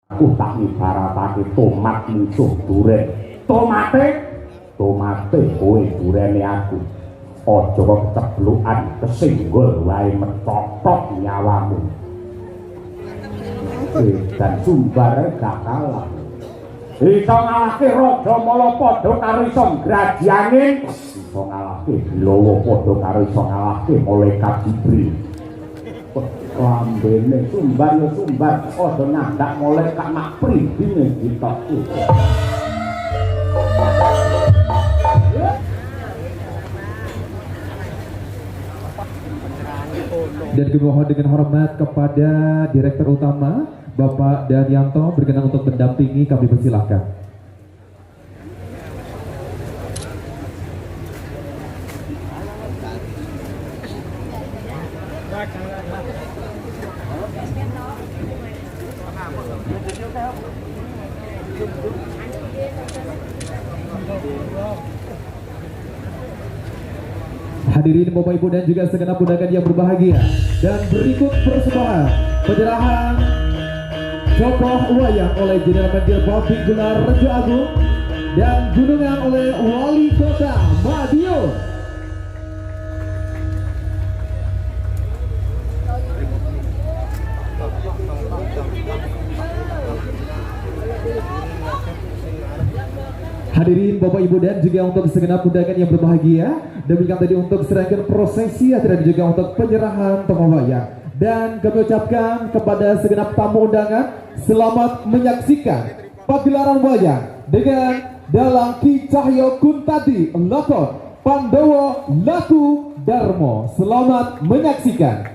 Aku tak ibaratake tomat musuh duren. Tomate kowe durene aku. Aja kok keceblukan kesenggol wae metotok nyawamu. Dan sumbare gak kalah. Iso ngalahke Raja Mala padha karo iso ngrajangin, iso ngalahke Bilawa padha karo iso ngalahke Malaikat Jibril. Lambene sumbar ya sumbar, aja nyandak malaikat mak pribine ditokku. Dan kami mohon dengan hormat kepada Direktur Utama Bapak Daryanto berkenan untuk mendampingi, kami persilahkan. Hadirin Bapak Ibu dan juga segenap undangan yang berbahagia, dan berikut persembahan penyerahan tokoh wayang oleh Jenderal Mendir Babing Gelar Rejo Agung dan gunungan oleh Wali Kota Madiun. Hadirin Bapak Ibu dan juga untuk segenap undangan yang berbahagia, demikian tadi untuk serangkaian prosesi dan juga untuk penyerahan tokoh wayang. Dan kami ucapkan kepada segenap tamu undangan, selamat menyaksikan pagelaran wayang dengan dalang Ki Cahyo Kuntadi lakon Pandawa Laku Darmo. Selamat menyaksikan.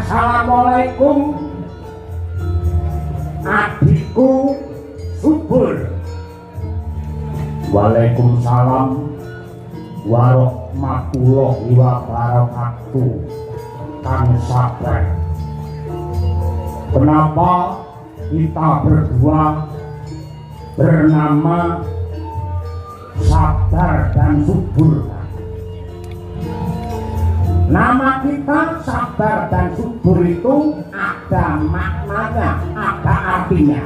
Assalamualaikum adikku subur. Waalaikumsalam warahmatullahi wabarakatuh. kang sabar. Kenapa kita berdua bernama Sabar dan Subur? Nama kita Sabar dan Subur itu ada maknanya, ada artinya.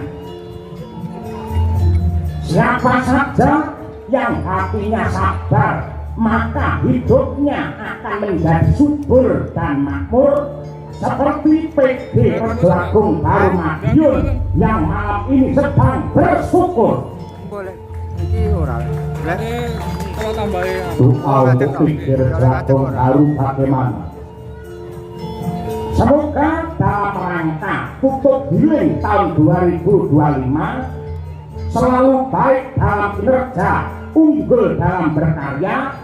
Siapa saja yang hatinya sabar, maka hidupnya akan menjadi subur dan makmur, seperti PD Rejo Agung Baru Madiun yang malam ini sedang bersyukur. Boleh. Iki ora. Kalau tambahin Doa untuk PD Rejo Agung Baru bagaimana? Semoga dalam rangka tutup giling tahun 2025 selalu baik dalam kinerja, unggul dalam berkarya,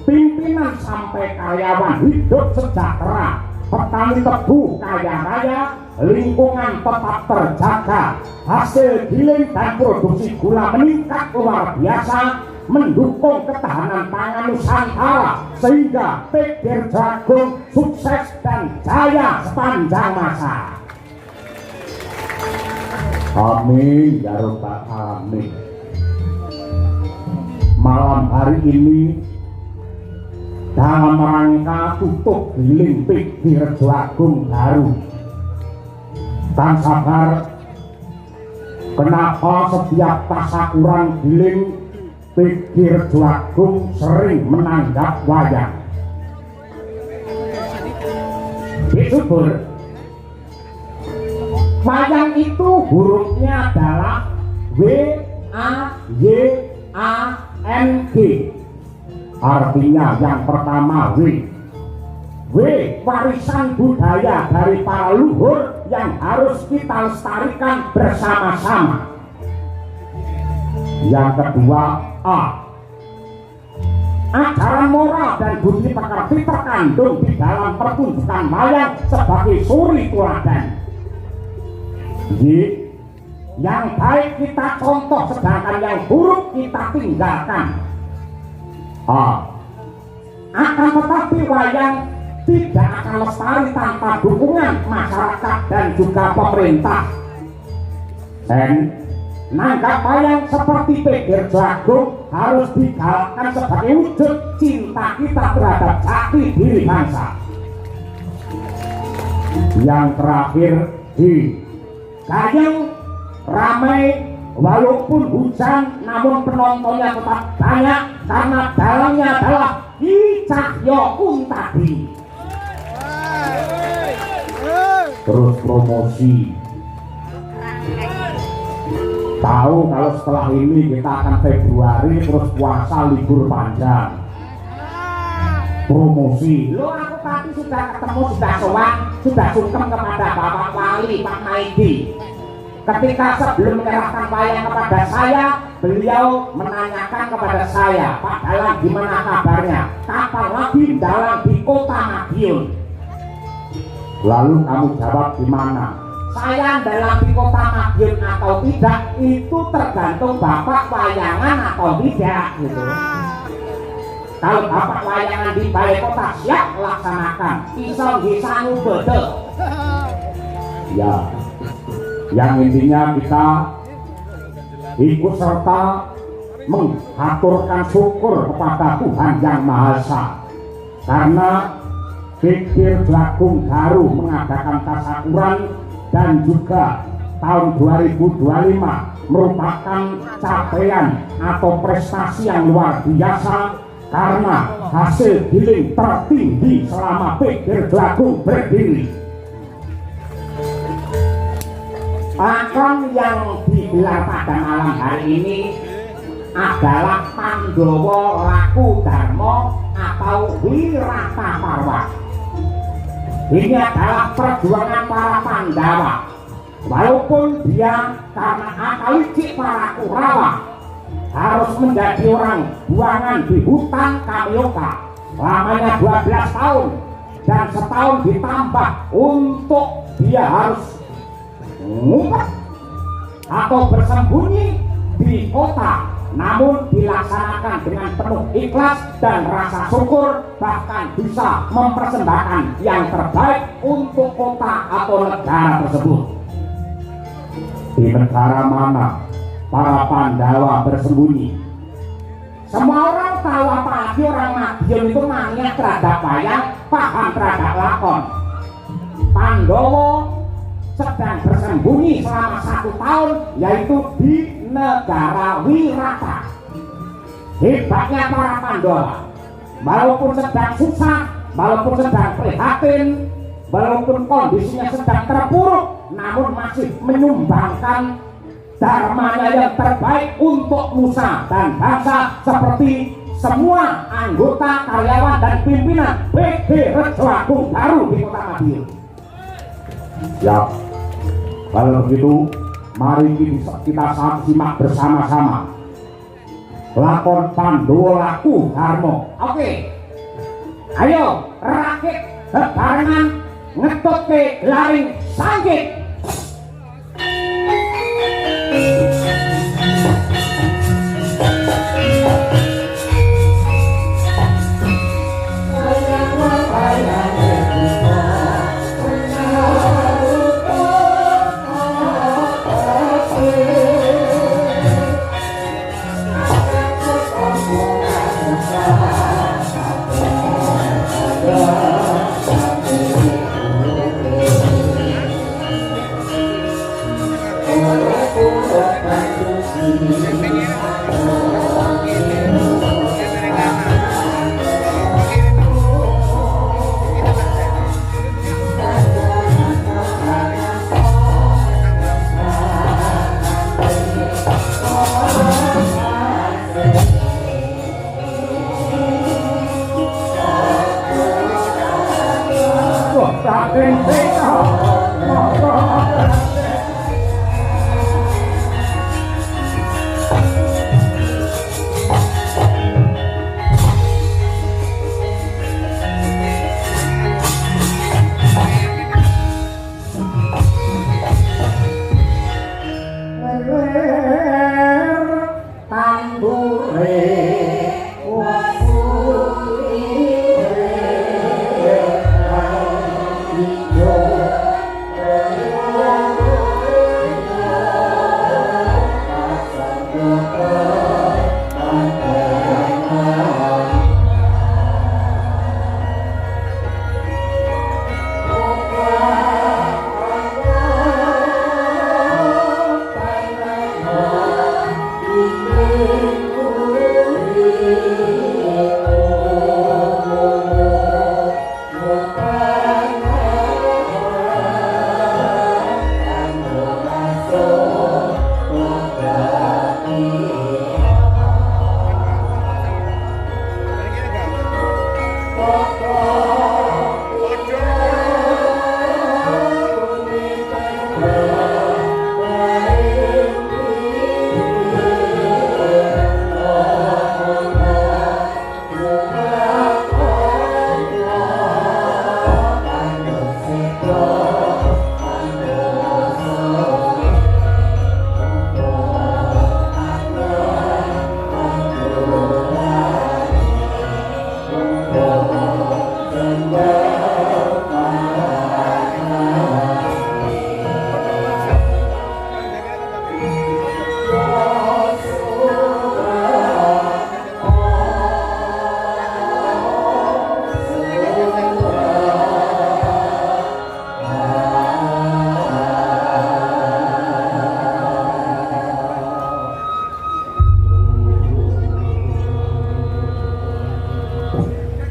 pimpinan sampai karyawan hidup sejahtera, petani tebu kaya raya, lingkungan tetap terjaga, hasil giling dan produksi gula meningkat luar biasa, mendukung ketahanan pangan Nusantara sehingga PD Rejo Agung sukses dan jaya sepanjang masa. Amin ya rabbal alamin. Malam hari ini dalam rangka tutup giling PD Rejo Agung Baru, dan sabar, kenapa setiap tasakuran giling PD Rejo Agung sering menanggap wayang? Subur, wayang itu hurufnya adalah W-A-Y-A-N-G, artinya yang pertama W, warisan budaya dari para luhur yang harus kita lestarikan bersama-sama. Yang kedua A, ajaran moral dan budi pekerti terkandung di dalam pertunjukan wayang sebagai suri teladan. Y, yang baik kita contoh sedangkan yang buruk kita tinggalkan. A, akan tetapi wayang tidak akan lestari tanpa dukungan masyarakat dan juga pemerintah. N, nanggap wayang seperti PD Rejo Agung harus digalakkan sebagai wujud cinta kita terhadap jati diri bangsa. Yang terakhir D, gayeng, ramai, walaupun hujan namun penontonnya tetap banyak karena dalangnya adalah Ki Cahyo Untadi. Terus promosi. Tahu kalau setelah ini kita akan Februari terus puasa libur panjang. Promosi. Lo aku tadi sudah ketemu, sudah sowan, sudah sungkem kepada Bapak Wali Pak Maidi. Ketika sebelum menyerahkan wayang kepada saya, beliau menanyakan kepada saya, Pak Dalang gimana kabarnya? Kapan lagi Dalang di Kota Madiun? Lalu kamu jawab gimana? Saya dalam di Kota Madiun atau tidak itu tergantung Bapak wayangan atau tidak gitu. Kalau Bapak wayangan di balai kota siap laksanakan, iso ngisanu betul. Ya, yang intinya kita ikut serta mengaturkan syukur kepada Tuhan Yang Maha Esa karena PD Rejo Agung Baru mengadakan tasakuran dan juga tahun 2025 merupakan capaian atau prestasi yang luar biasa karena hasil giling tertinggi selama PD Rejo Agung berdiri. Lakon yang digelar pada malam hari ini adalah Pandhawa Laku Darma atau Wirata Parwa. Ini adalah perjuangan para Pandawa. Walaupun dia karena akal licik para Kurawa harus menjadi orang buangan di hutan Kamioka lamanya 12 tahun dan setahun ditambah untuk dia harus ngumpet atau bersembunyi di kota namun dilaksanakan dengan penuh ikhlas dan rasa syukur, bahkan bisa mempersembahkan yang terbaik untuk kota atau negara tersebut. Di negara mana para Pandawa bersembunyi? Semua orang tahu, apalagi orang Madiun itu mangnya terhadap wayang, paham terhadap lakon. Pandowo sedang bersembunyi selama 1 tahun, yaitu di negara Wirata. Hebatnya para Pandawa, walaupun sedang susah, walaupun sedang prihatin, walaupun kondisinya sedang terpuruk, namun masih menyumbangkan dharmanya yang terbaik untuk nusa dan bangsa, seperti semua anggota, karyawan, dan pimpinan PD Rejo Agung Daru di Kota Madiun. Ya, kalau begitu mari kita simak bersama-sama lakon Pandowo Laku Harmo. Oke, ayo rakit bebarengan ngetut ke laring sanggit.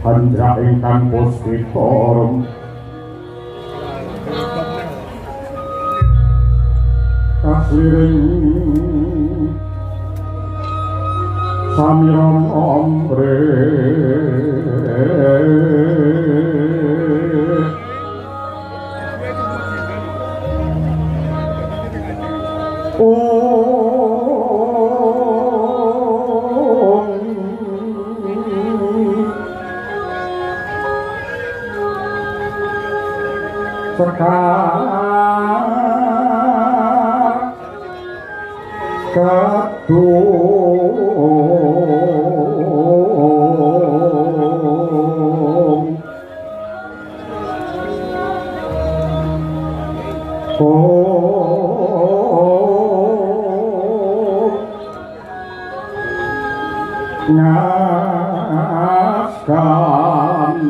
Handra ingkang puspita kasliring samiran ombre sekar ngaskan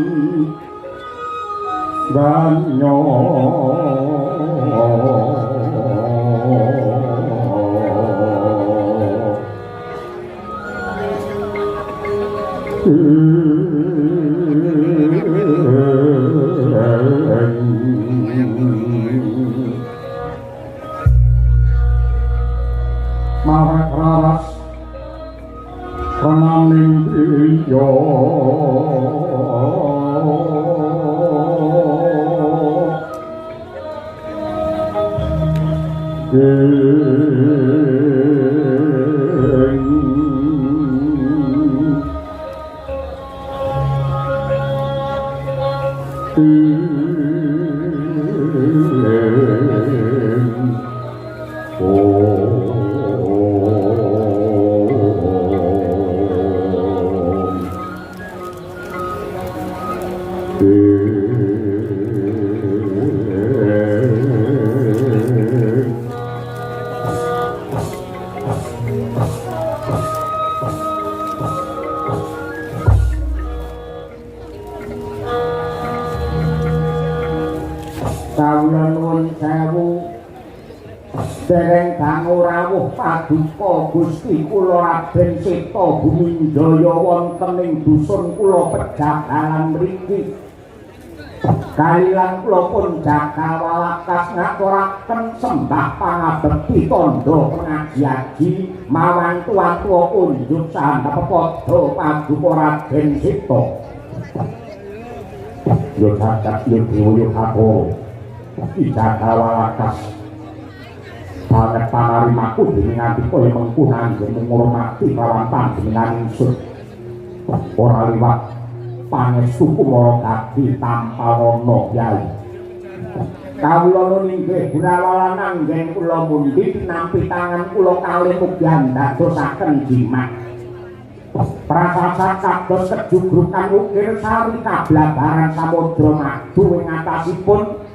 banyo Mawar raras Ramaning iyo Kawulun sewu dereng dangu rawuh paduka Gusti kula Raden Seta Bumindaya wonten ing dusun kula Pejagalan mriki. Kaliyan kula pun Jagawalakas ngaturaken sembah pangabekti tandha pengaji mawan tuwa-tuwa unjuk sandhep padha paduka Raden Seta. Yo cacat yo dewa kaporo. Jagawalakas banget panarimaku dengan kaya mengkunan dan menghormati lawan panjenengan ingsun ora liwat pangestuku mara gati tanpa ana yai kawula ninggih gurawala nanggen kula mundhik nampi tangan kula kalih mugyan dadosaken jimat prasasat kados kejugrukan ukir sari kablabaran samudra madu ing atasipun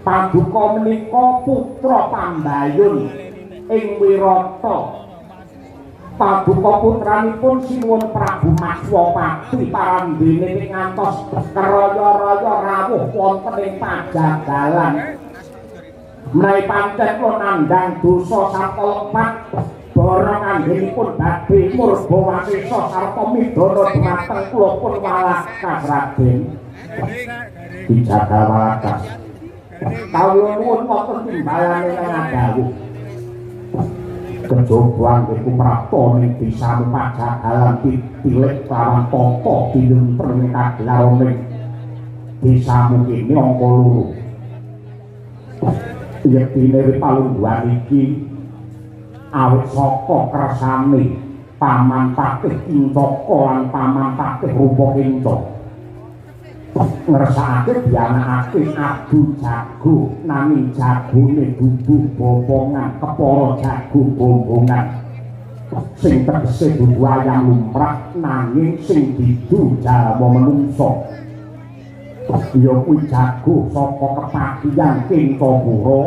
paduka menika putra Pambayun ing Wirata. Paduka putranipun sinuwun Prabu Maswapati parandene ngantos keraya-raya rawuh wonten ing Pajagalan. Menawi pancen kula nandhang dosa sarta lepat barang anggenipun badhe murba wasesa sarta midana dumateng kula pun Walakas Raden. Jagawalakas kawula nuwun wonten timbalane ngadawu kejobaan iku prapta ning desa Pajagalan tilik lawan tata bilung pernikah larone desamu kene angka 2 yektine palungguhan iki awit saka kersane Paman Patih Kincaka lan Paman Patih Rupa Kinca ngersakake dianakake adu jago nanging jagone dudu bobongan kepara jago bombongan sing tegese dudu ayam lumrah nanging sing didu jalma menungso ya kuwi jago saka kepakian Kincapura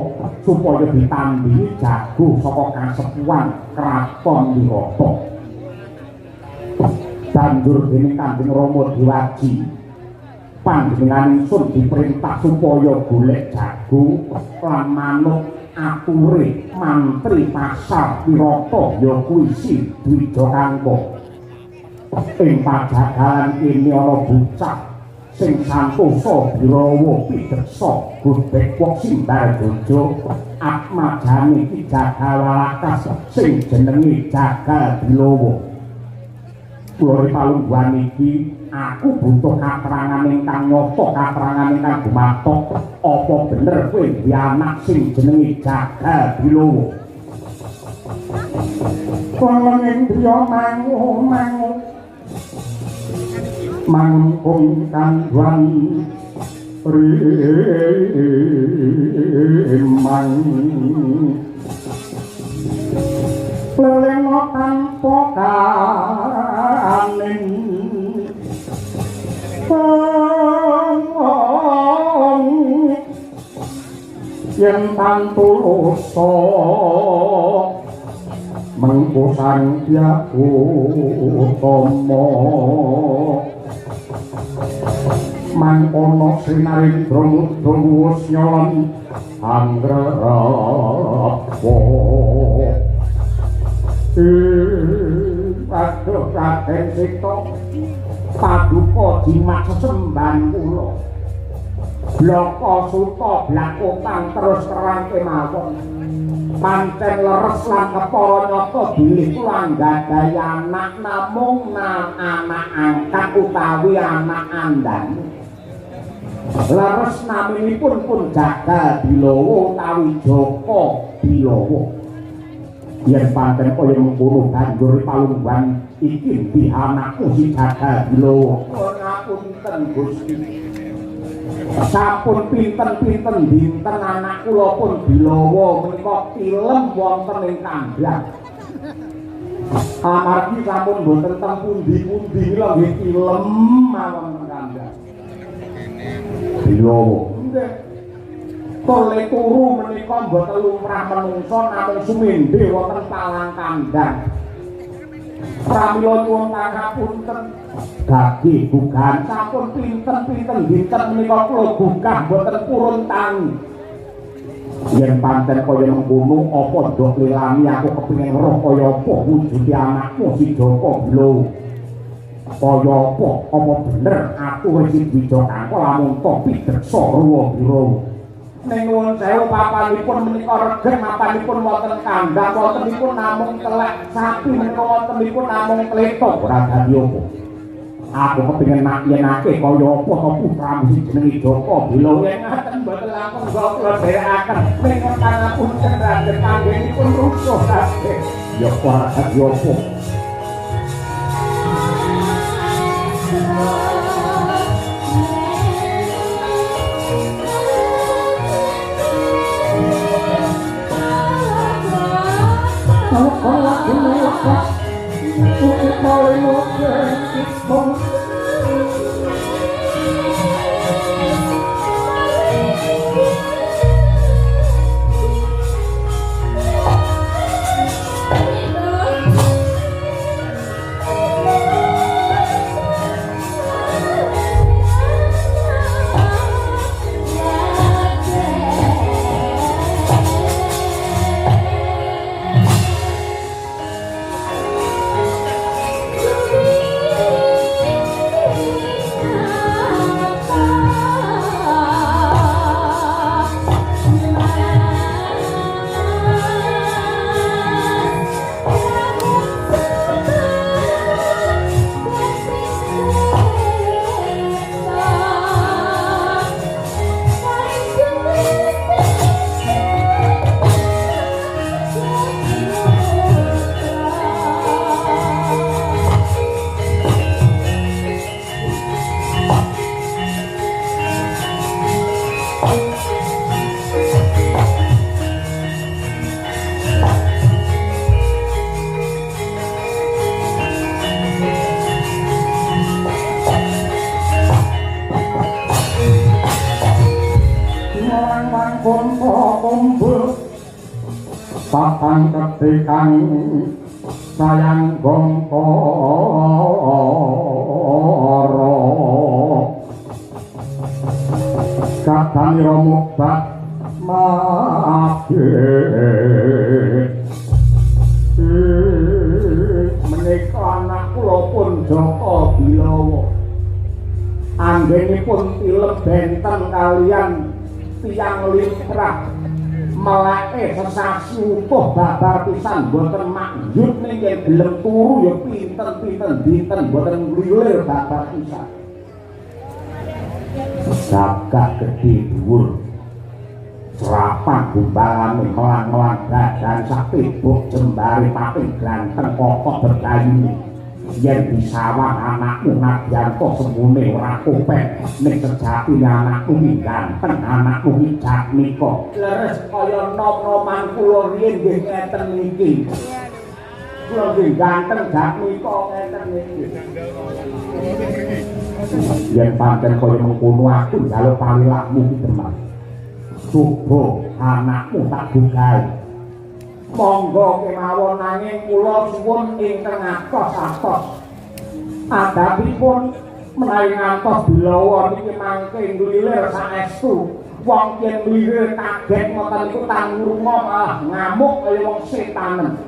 supaya ditandhingi jago saka kasepuhan kraton Wirata banjur dening Kanjeng Rama Dewaji panjenengan ingsun diperintah supaya golek jago lan manuk ature mantri pasar Wirata ya kuwi si Dwijakangka ing Pajagalan kene ana bocah sing santosa Birawa pideksa godhek wong simbar bojo atmajane Ki Jagawalakas sing jenenge Jagal Bilawa kula palungguhan iki aku butuh katerangan ingkang nyata katerangan ingkang gumathok apa bener kowe duwe anak sing jenenge Jagal Bilawa kula ngendriya mangkung kandhuan remang yen pantulusa mengko sangyaku utama mangkono sinarendra mudhawus nyolon anggrapo aduh Raden Sita paduka jimat sesembahan kula blaka suta blakotang terus terang kemawon pancen leres lan kepara nyata bilih kula nggadahi anak namung anak angkat utawi anak andhane leres naminipun pun Jaga Bilawa utawi Jaka Bilawa yen pancen kaya mengkono banjur palungguhan iki dianakku si Jaga Bilawa ngapunten Gusti sampun pinten-pinten dinten anak kula pun Bilawa menika tilem wonten ing kandhang amargi sampun boten teng pundi-pundi lho nggih tilem mawon teng kandhang Bilawa nggih tole turu menika mboten lumrah menungso namung sumendhe wonten palang kandhang pramila nyuwun pangapunten gage bukan sampun pinten-pinten dinten menika kula gugah boten purun tangi yen pancen kaya mengkono apa ndok lelami aku kepengin roh kaya apa wujude anakku si Jaka Bilawa kaya apa bener aku wis diwijokake lamun topi deksa ruwa Bilawa ning nuwun sewu papanipun menika regen mapanipun wonten kandhang wontenipun namung telek sapi menika wontenipun namung kletok ora dadi apa aku kepengin makyenake kaya apa to putramu sing jenenge Jaka Bilawa ngaten mboten langkung kula dherekaken ning pangapunten Raden kanggenipun rusuh kabeh ya ora dadi apa Papan ketikan sayang gongkoro kadang romobat maafir menika anak kula pun Jaka Bilawa anggenipun tilem benten kalian tiang limrah melake sesasi utuh babar pisan boten makyut ning yen gelem turu ya pinten-pinten dinten boten nglilir babar pisan sagak gedhe dhuwur serapan gumbangane melang-melang badan sak tibuk jembare pating ganteng kokok berkayu yen disawang anakmu Nadyanto sembune ora kopek ning sejatine anakmu iki ganteng anakmu iki Jatmika leres kaya nom-noman kula riyen nggih ngeten niki kula nggih ganteng Jatmika ngeten niki yen pancen kaya mengkono aku njaluk pangilakmu iki teman Subuh anakmu tak bukai. Monggo kemawon nanging kula suwun ingkang atos-atos. Adapipun menawi ngantos bilawa niki mangke nglilir saestu. Wong yen nglilir kaget ngoten niku tangrunga malah ngamuk kaya wong setanen.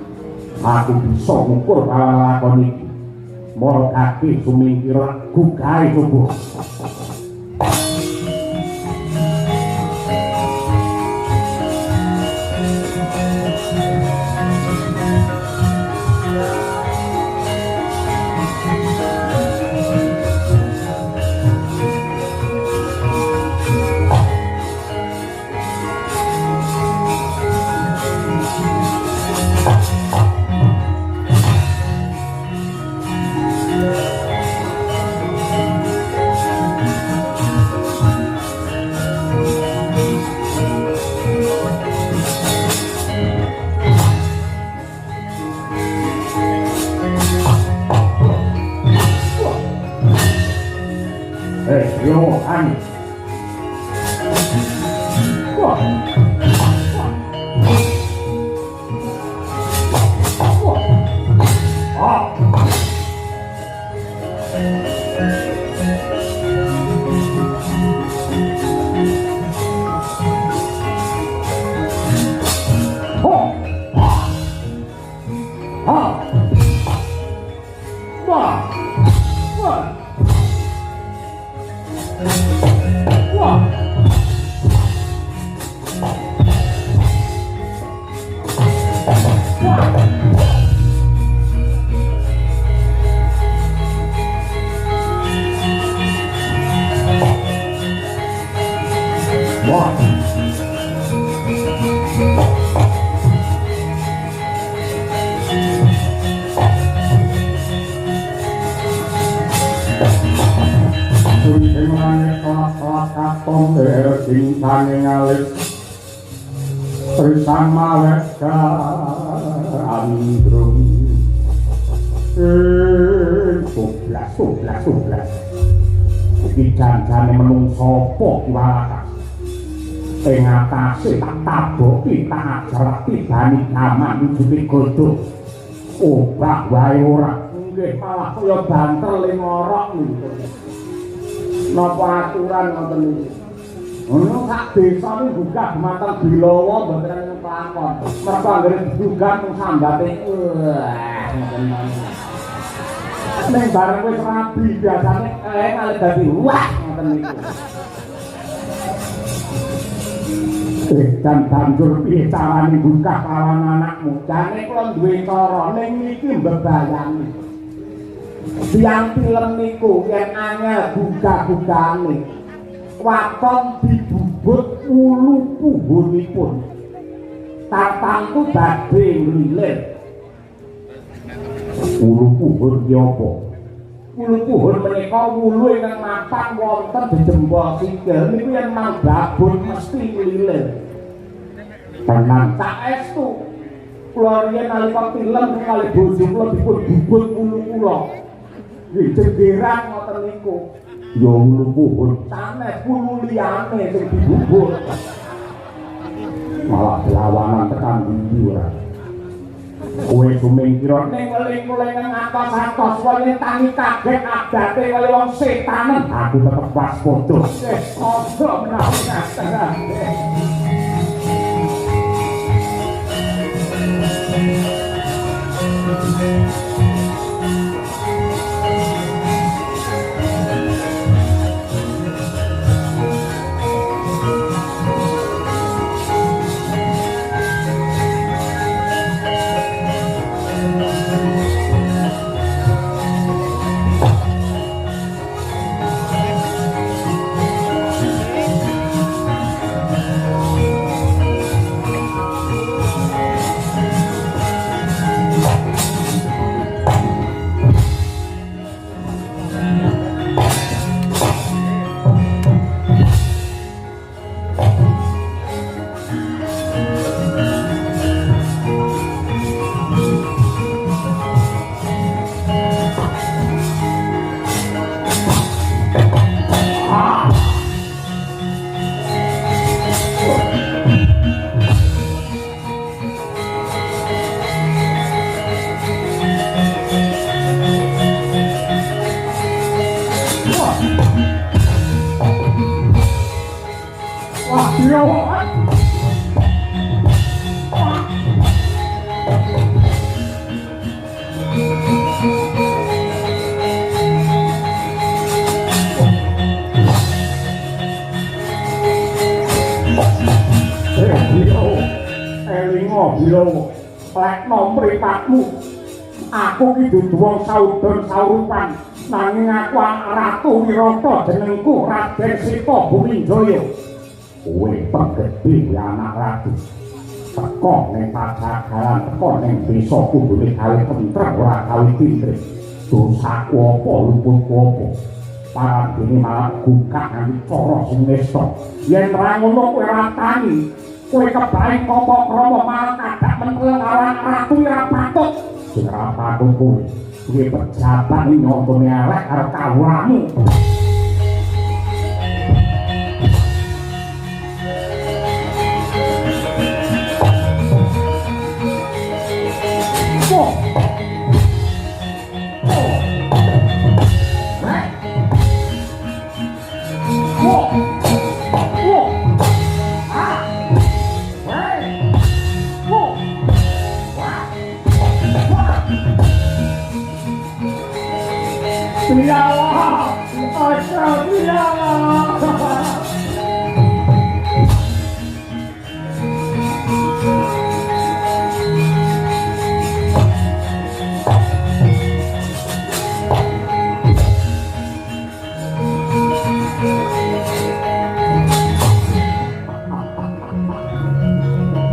Aku bisa ngukur lakon iki. Moro kaki sumingkira gugahe subuh. Johan. Wah. Bersama mereka andrum sublas iki jan-jane menung sapa kiwalakas ing atase tak taboki tak ajar tibani gaman wujude godhong obah wae ora nggih malah kaya banter ling orok niku napa aturan ngoten niku. Ono sak desa iki buka dumateng Bilawa mboten enten pelakon. Mergo anggere buka mung sambate. Nek bareng wis rabi biasane kalih dadi wah ngoten niku. Dan banjur piye carane buka kawan anakmu? Jane kula duwe cara ning niki mbebayani. Tiang film niku yen angel buka-bukane. Waton dibubut ulu puhunipun tatangku badhe nglilir. Ulu puhun ki apa? Ulu puhun menika wulu ingkang mapan wonten jejembol sikil niku yen manggabun mesti nglilir. Tenan saestu kula riyen nalika film kalih bojo kula dipun bubut ulu kula. Nggih jenggeran ngoten niku. Ya ulu puhun sanes ulu liyane sing dibubur malah lawanan tekan ndi ora kowe sumingkira ning eling-eling ngatos-atos kowe tangi kaget adate kaya wong setanen aku tetep waspada aja menawi ngaterake. Bilo lekno mripatmu aku ki dudu wong saudon saurupan nanging aku ratu wirata jenengku Raden Sita Bumijaya kowe penggede anak ratu teko ning pajagalan teko ning desa kudune gawe tentrem ora gawe tintrik dosaku apa luputku apa paradene malah gugak nganti cara sing nesta yen ra ngono kowe ora tani kowe kebaik kok krama malah kadak meneng lawan ratu ora patut sing ora patut kowe pejabat nyontone elek karo kawulamu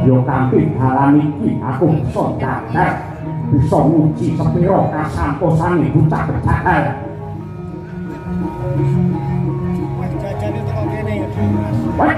yo kanthi dalan iki aku bisa dadar bisa nguji sepiro kasampusane bocah bejagal Jajane teko kene. Wah.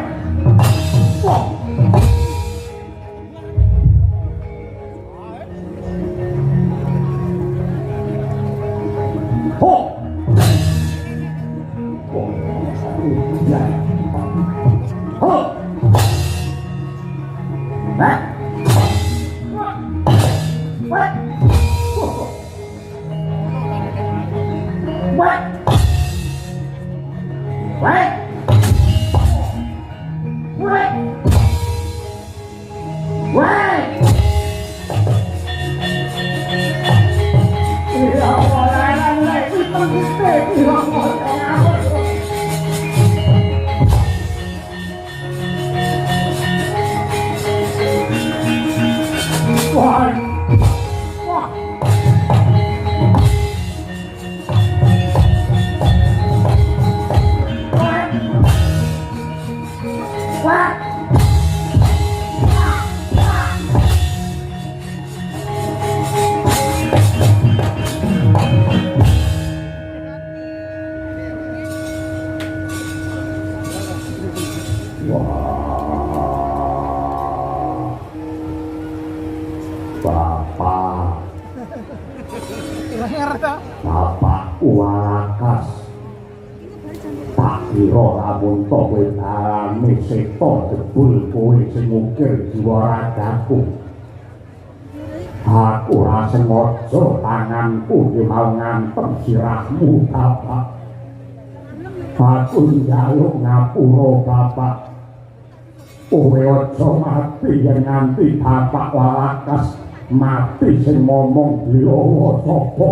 Bapak Walakas tak kira lamun to kowe dalane seta jebul kowe sing ngukir jiwa ragaku aku ora sengaja tanganku ki mau ngantem sirahmu Bapak aku njaluk ngapura Bapak kowe aja mati yen nganti Bapak Walakas mati sing ngomong dilawa sapa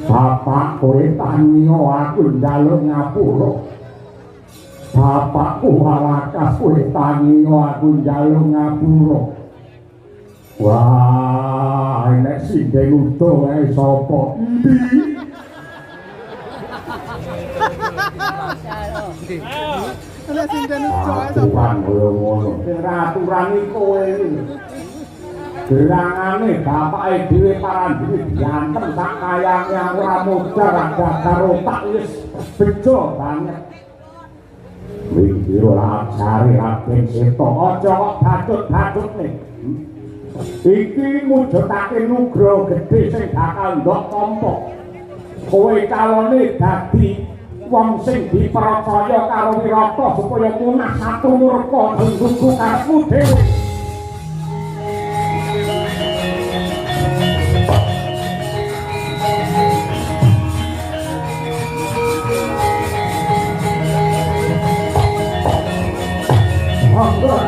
Bapak kowe tanyo aku njaluk ngapura Bapakku Walakas kowe tanyo aku njaluk ngapura wah nek sindhe utuh ae sapa Ndi nek sindhe utuh ae sapa ngono sing aturan iki kowe gerangane bapake dhewe parandene diantem sak kayange ora modar dagar otak wis bejo banget. Wis ora ajare Raden Seta aja kok batut-batutne. Iki mujudake nugra gedhe sing bakal ndok tampa. Kowe calone dadi wong sing dipercaya karo Wirata supaya munah satu murka nunggu karepmu dhewe. monggo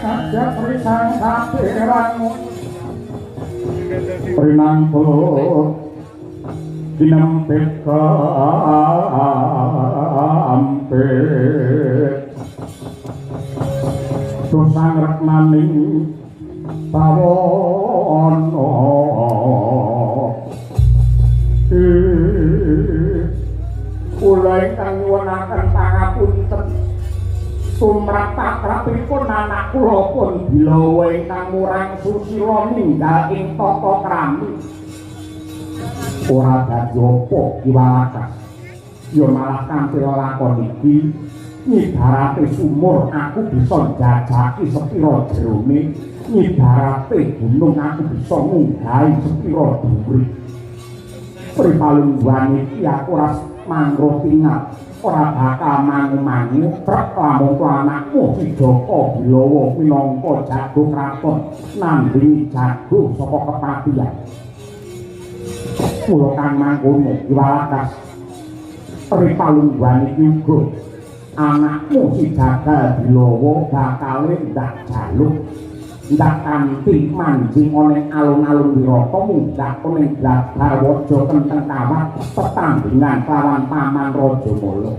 saja perisang sapiranmu Prinangko dinempit kampit dosang rekmaning pawono ulai kang nyuwunaken pangapunten tumrap pakrapipun anak kula pun bilawa ingkang murang susila ninggal ing tata krami ora dadi apa kiwalakas ya malah kanthi lakon iki nyibarate sumur aku bisa njajaki sepira jerone nyibarate gunung aku bisa ngunggahi sepira dhuwure pripalungguhan iki aku ora mangro pingat ora bakal mangu-mangu trek lamun anakmu Jaka Bilawa minangka jago kraton nandingi jago saka kepatihan kula kang mangkono Kiwalakas pripalungguhan iki uga anakmu Jagal Bilawa bakal ndak jaluk ndak kanthi manjing ana ing alun-alun Wirata munggah ning Blabarwaja kenteng kawat tetandhingan kelawan Paman Rajamala.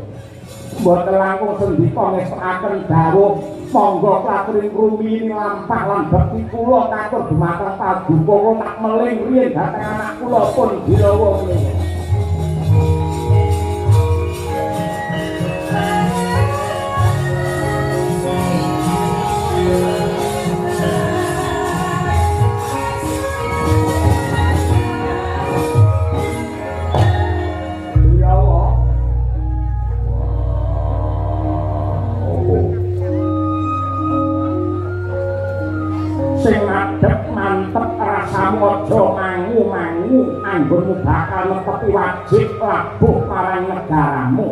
Mboten langkung sendika ngesakaken dawuh monggo klatring rumiyini lampah lan bekti kula katur dumateng paduka kula tak meling riyen dhateng anak kula pun Bilawa menika. Sing madhep mantep rasamu aja mangu-mangu anggonmu bakal netepi wajib labuh marang negaramu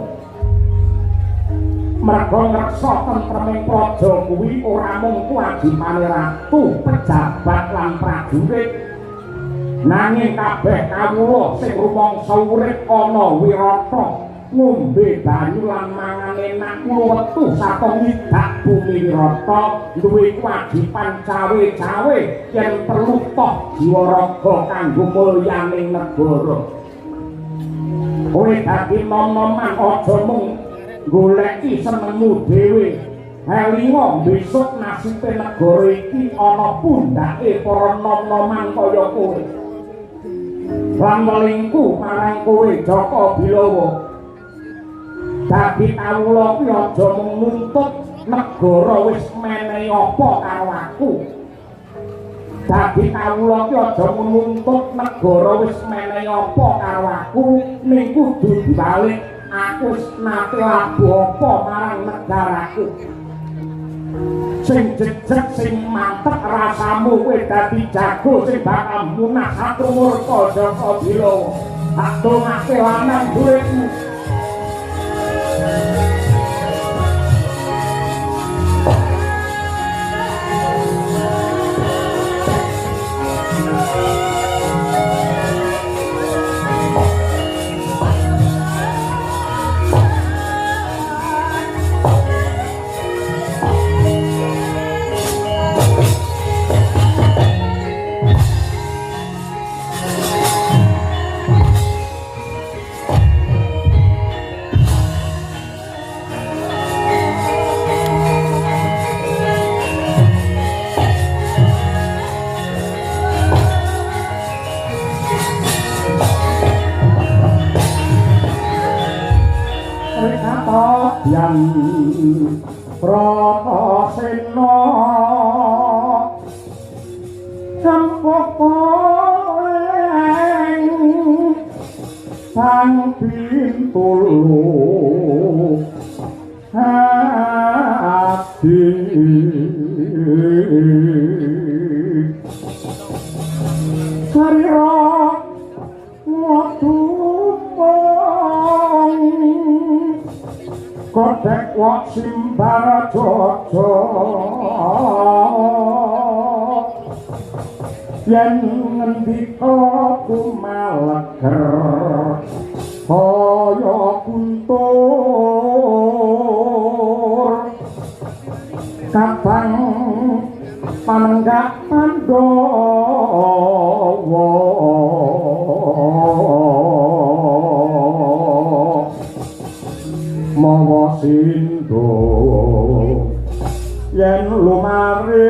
merga ngreksa tentreming praja kuwi ora mung kewajibane ratu pejabat lan prajurit nanging kabeh kawula sing rumangsa urip ana Wirata ngombe banyu lan mangan enak wetu saka ngidak bumi Wirata duwe kewajiban cawe-cawe yen perlu toh jiwa raga kanggo mulyaning negara. Kowe dadi nom-noman aja mung goleki senengmu dhewe. Elinga besok nasibe negara iki ana pundhake para nom-noman kaya kowe. Lan welingku marang kowe Jaka Bilawa. Dadi kawula kuwi aja mung nuntut negara wis menehi apa karo aku. Dadi kawula kuwi aja mung nuntut negara wis menehi apa karo aku, ning kudu dibalik aku wis nate labuh apa marang negaraku. Sing jejeg sing mantep rasamu kowe dadi jago sing bakal munah satu murka Jaka Bilawa. Tak dongake lanang uripmu. Yang Pratasena Sampokeng sang pintulu hati sarira Kodek wak simbara jojo yen ngendika kumaleger kaya kuntur kapang panenggak Pandhawa mawa sindho yen lumare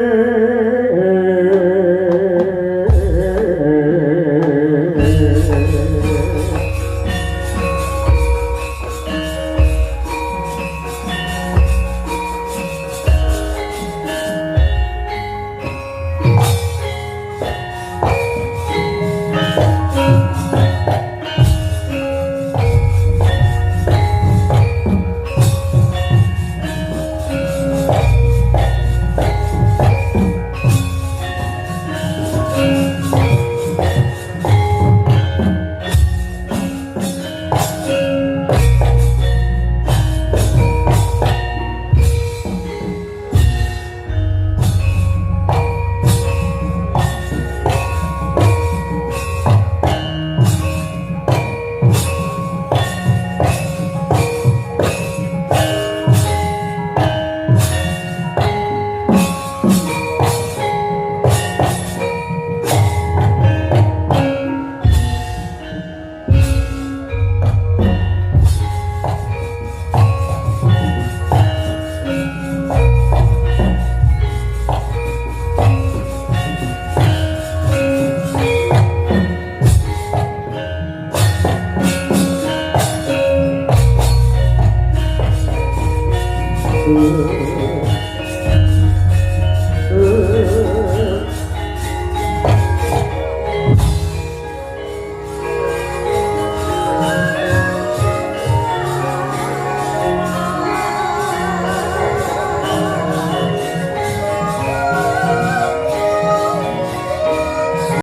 Thank you.